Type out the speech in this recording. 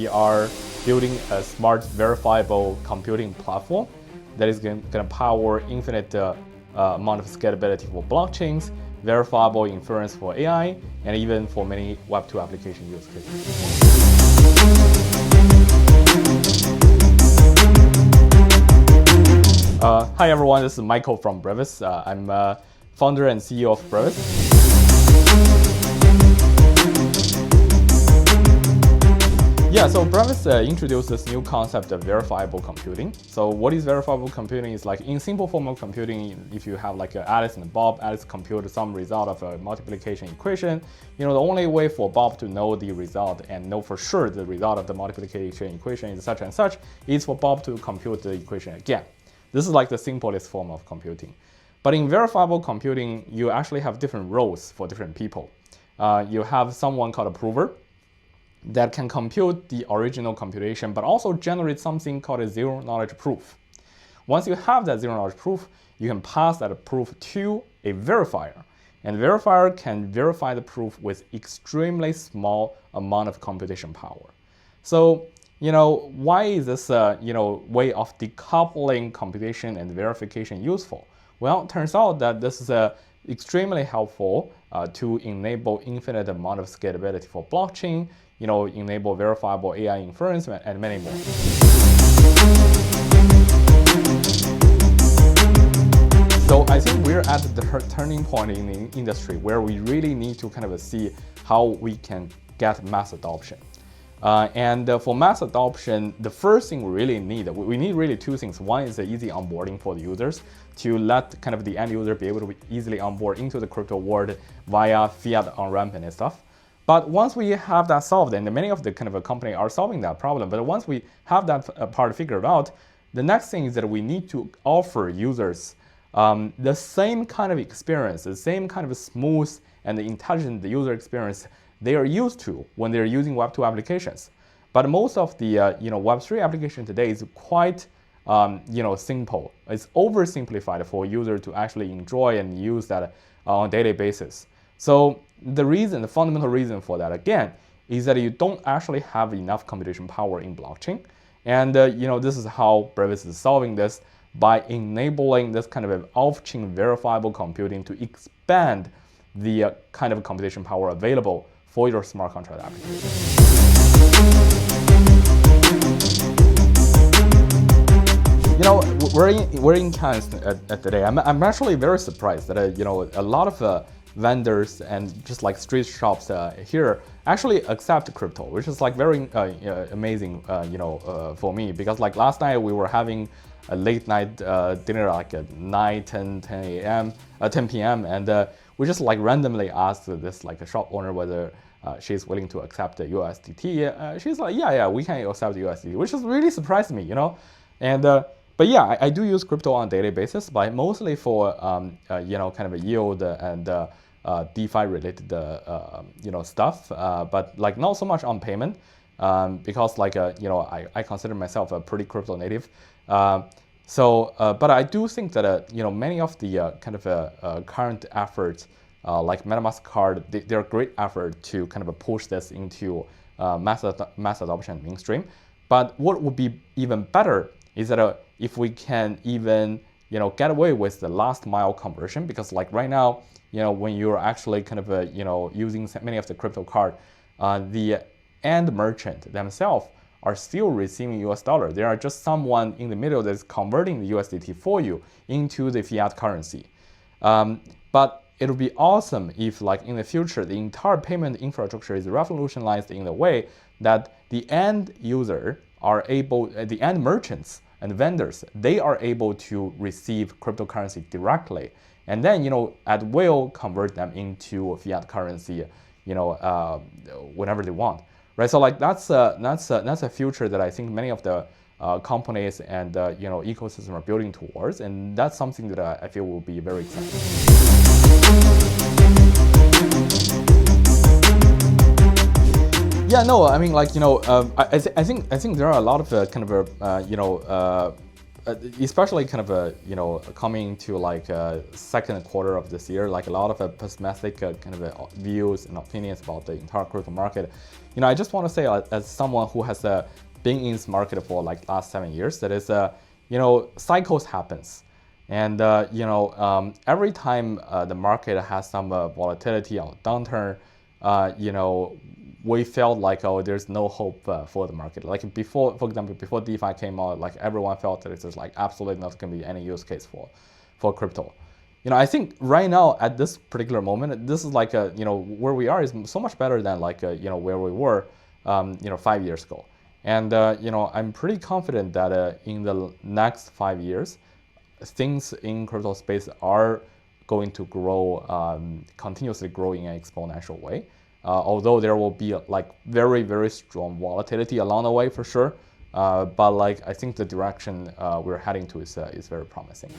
we are building a smart, verifiable computing platform that is going to power infinite amount of scalability for blockchains, verifiable inference for AI, and even for many Web2 application use cases. Hi everyone, this is Michael from Brevis. I'm founder and CEO of Brevis. Yeah, so Brevis introduced this new concept of verifiable computing. So what is verifiable computing? Is like in simple form of computing, if you have like Alice and Bob, Alice compute some result of a multiplication equation, the only way for Bob to know the result and know for sure the result of the multiplication equation is such and such is for Bob to compute the equation again. This is like the simplest form of computing. But in verifiable computing, you actually have different roles for different people. You have someone called a prover that can compute the original computation, but also generate something called a zero knowledge proof. Once you have that zero knowledge proof, you can pass that proof to a verifier. And the verifier can verify the proof with extremely small amount of computation power. So, why is this way of decoupling computation and verification useful? Well, it turns out that this is extremely helpful to enable infinite amount of scalability for blockchain, enable verifiable AI inference, and many more. So I think we're at the turning point in the industry where we really need to kind of see how we can get mass adoption. And for mass adoption, the first thing we really need really two things. One is the easy onboarding for the users to let kind of the end user be able to easily onboard into the crypto world via fiat on-ramp and stuff. But once we have that solved, and many of the kind of a company are solving that problem, but once we have that part figured out, the next thing is that we need to offer users the same kind of experience, the same kind of smooth and intelligent user experience they are used to when they're using Web2 applications. But most of the Web3 application today is quite simple. It's oversimplified for user to actually enjoy and use that on a daily basis. So the fundamental reason for that, again, is that you don't actually have enough computation power in blockchain. And this is how Brevis is solving this by enabling this kind of off-chain verifiable computing to expand the kind of computation power available for your smart contract application. We're in Cannes at today. I'm actually very surprised that a lot of vendors and just like street shops here actually accept crypto, which is like very amazing for me, because like last night we were having a late night dinner like at 10 p.m. and we just like randomly asked this like a shop owner whether she's willing to accept the USDT. She's like, yeah, we can accept USDT, which is really surprised me, And but yeah, I do use crypto on a daily basis, but mostly for kind of a yield and DeFi related stuff. But like not so much on payment because like I consider myself a pretty crypto native. But I do think that many of the kind of current efforts like MetaMask card, they're a great effort to kind of push this into mass adoption mainstream. But what would be even better is that if we can even get away with the last mile conversion, because like right now when you're actually kind of using many of the crypto card, the end merchant themselves are still receiving US dollar. There are just someone in the middle that's converting the USDT for you into the fiat currency. But it would be awesome if like in the future, the entire payment infrastructure is revolutionized in the way that the end user are able, the end merchants and vendors, they are able to receive cryptocurrency directly. And then, at will convert them into fiat currency, whenever they want. Right, so like that's a future that I think many of the companies and ecosystem are building towards, and that's something that I feel will be very exciting. Yeah, no, I mean like I think there are a lot of kind of especially kind of coming to like second quarter of this year, like a lot of pessimistic kind of views and opinions about the entire crypto market. I just want to say, as someone who has been in this market for like last 7 years, that is, cycles happens. And every time the market has some volatility or downturn, we felt like, oh, there's no hope for the market. Like before, for example, before DeFi came out, like everyone felt that there's like absolutely not going to be any use case for crypto. I think right now at this particular moment, this is like where we are is so much better than like where we were 5 years ago. And I'm pretty confident that in the next 5 years, things in crypto space are going to grow, continuously grow in an exponential way. Although there will be like very, very strong volatility along the way for sure. But like I think the direction we're heading to is very promising.